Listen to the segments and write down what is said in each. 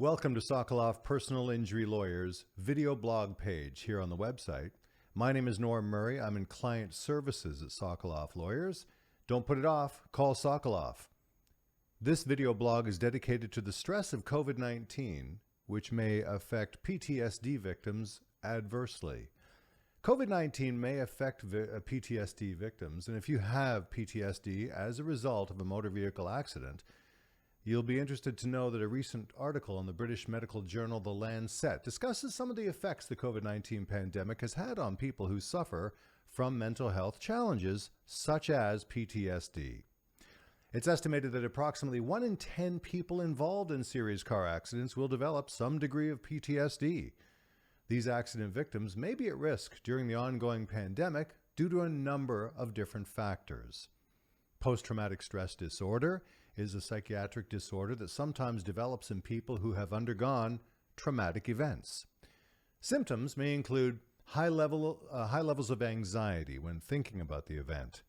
Welcome to Sokoloff Personal Injury Lawyers video blog page here on the website. My name is Norm Murray. I'm in client services at Sokoloff Lawyers. Don't put it off. Call Sokoloff. This video blog is dedicated to the stress of COVID-19, which may affect PTSD victims adversely. COVID-19 may affect PTSD victims, and if you have PTSD as a result of a motor vehicle accident, you'll be interested to know that a recent article in the British medical journal The Lancet discusses some of the effects the COVID-19 pandemic has had on people who suffer from mental health challenges such as PTSD. It's estimated that approximately 1 in 10 people involved in serious car accidents will develop some degree of PTSD. These accident victims may be at risk during the ongoing pandemic due to a number of different factors. Post-traumatic stress disorder is a psychiatric disorder that sometimes develops in people who have undergone traumatic events. Symptoms may include high levels of anxiety when thinking about the event,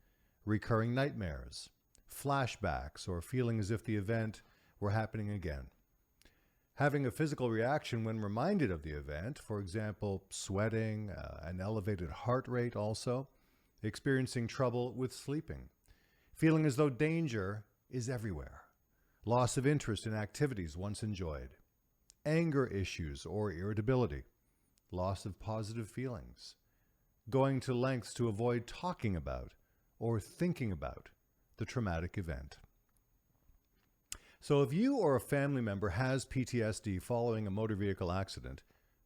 recurring nightmares, flashbacks, or feeling as if the event were happening again. Having a physical reaction when reminded of the event, for example, sweating, an elevated heart rate also, experiencing trouble with sleeping, feeling as though danger is everywhere, loss of interest in activities once enjoyed, anger issues or irritability, loss of positive feelings, going to lengths to avoid talking about or thinking about the traumatic event. So if you or a family member has PTSD following a motor vehicle accident,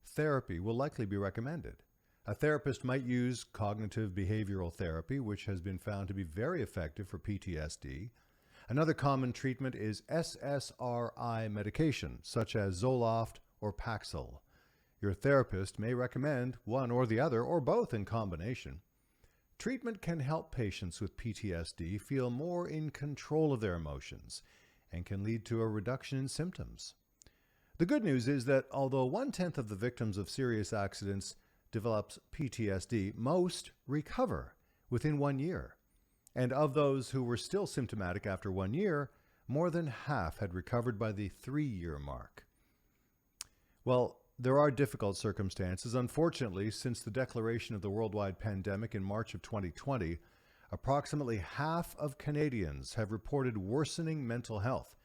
therapy will likely be recommended. A therapist might use cognitive behavioral therapy, which has been found to be very effective for PTSD. Another common treatment is SSRI medication, such as Zoloft or Paxil. Your therapist may recommend one or the other, or both in combination. Treatment can help patients with PTSD feel more in control of their emotions and can lead to a reduction in symptoms. The good news is that although 1/10 of the victims of serious accidents develops PTSD, most recover within 1 year. And of those who were still symptomatic after 1 year, more than half had recovered by the 3-year mark. Well, there are difficult circumstances. Unfortunately, since the declaration of the worldwide pandemic in March of 2020, approximately half of Canadians have reported worsening mental health.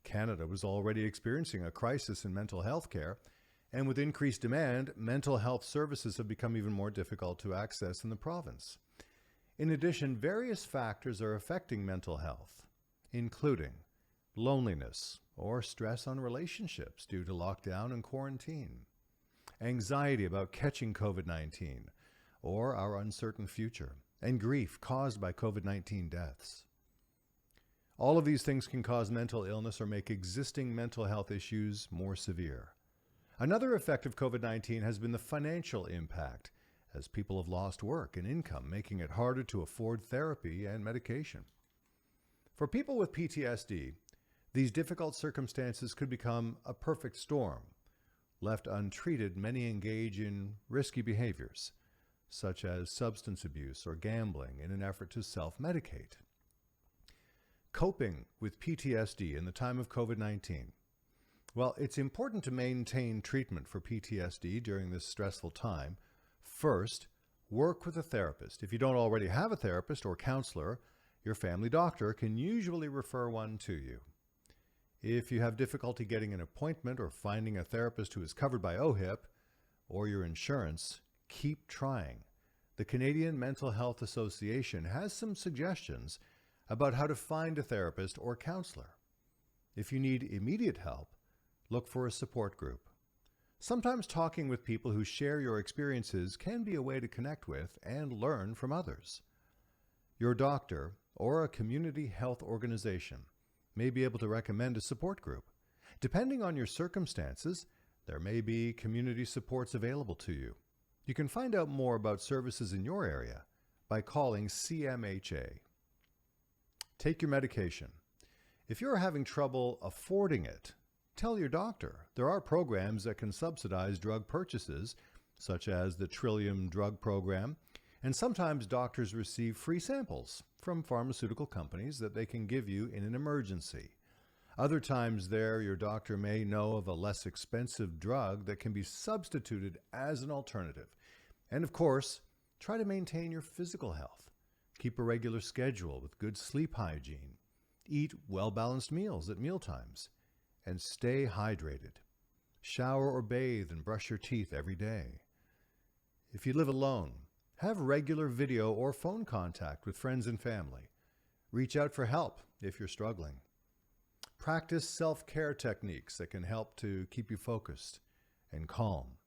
Canada was already experiencing a crisis in mental health care, and with increased demand, mental health services have become even more difficult to access in the province. In addition, various factors are affecting mental health, including loneliness or stress on relationships due to lockdown and quarantine, anxiety about catching COVID-19 or our uncertain future, and grief caused by COVID-19 deaths. All of these things can cause mental illness or make existing mental health issues more severe. Another effect of COVID-19 has been the financial impact, as people have lost work and income, making it harder to afford therapy and medication. For people with PTSD, these difficult circumstances could become a perfect storm. Left untreated, many engage in risky behaviors, such as substance abuse or gambling, in an effort to self-medicate. Coping with PTSD in the time of COVID-19. Well, it's important to maintain treatment for PTSD during this stressful time. First, work with a therapist. If you don't already have a therapist or counselor, your family doctor can usually refer one to you. If you have difficulty getting an appointment or finding a therapist who is covered by OHIP or your insurance, keep trying. The Canadian Mental Health Association has some suggestions about how to find a therapist or counselor. If you need immediate help, look for a support group. Sometimes talking with people who share your experiences can be a way to connect with and learn from others. Your doctor or a community health organization may be able to recommend a support group. Depending on your circumstances, there may be community supports available to you. You can find out more about services in your area by calling CMHA. Take your medication. If you're having trouble affording it, tell your doctor. There are programs that can subsidize drug purchases, such as the Trillium Drug Program, and sometimes doctors receive free samples from pharmaceutical companies that they can give you in an emergency. Other times there, your doctor may know of a less expensive drug that can be substituted as an alternative. And of course, try to maintain your physical health. Keep a regular schedule with good sleep hygiene. Eat well-balanced meals at mealtimes. And stay hydrated. Shower or bathe and brush your teeth every day. If you live alone, have regular video or phone contact with friends and family. Reach out for help if you're struggling. Practice self-care techniques that can help to keep you focused and calm.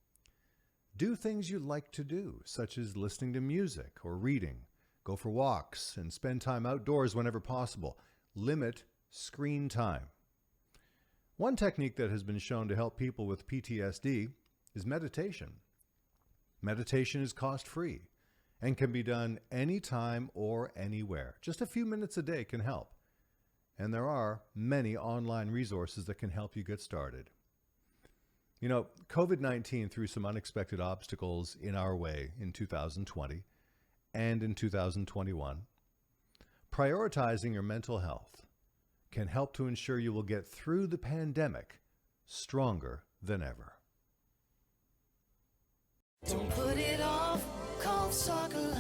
Do things you like to do, such as listening to music or reading. Go for walks and spend time outdoors whenever possible. Limit screen time. One technique that has been shown to help people with PTSD is meditation. Meditation is cost-free and can be done anytime or anywhere. Just a few minutes a day can help. And there are many online resources that can help you get started. You know, COVID-19 threw some unexpected obstacles in our way in 2020 and in 2021. Prioritizing your mental health can help to ensure you will get through the pandemic stronger than ever. Don't put it off, call Sokoloff.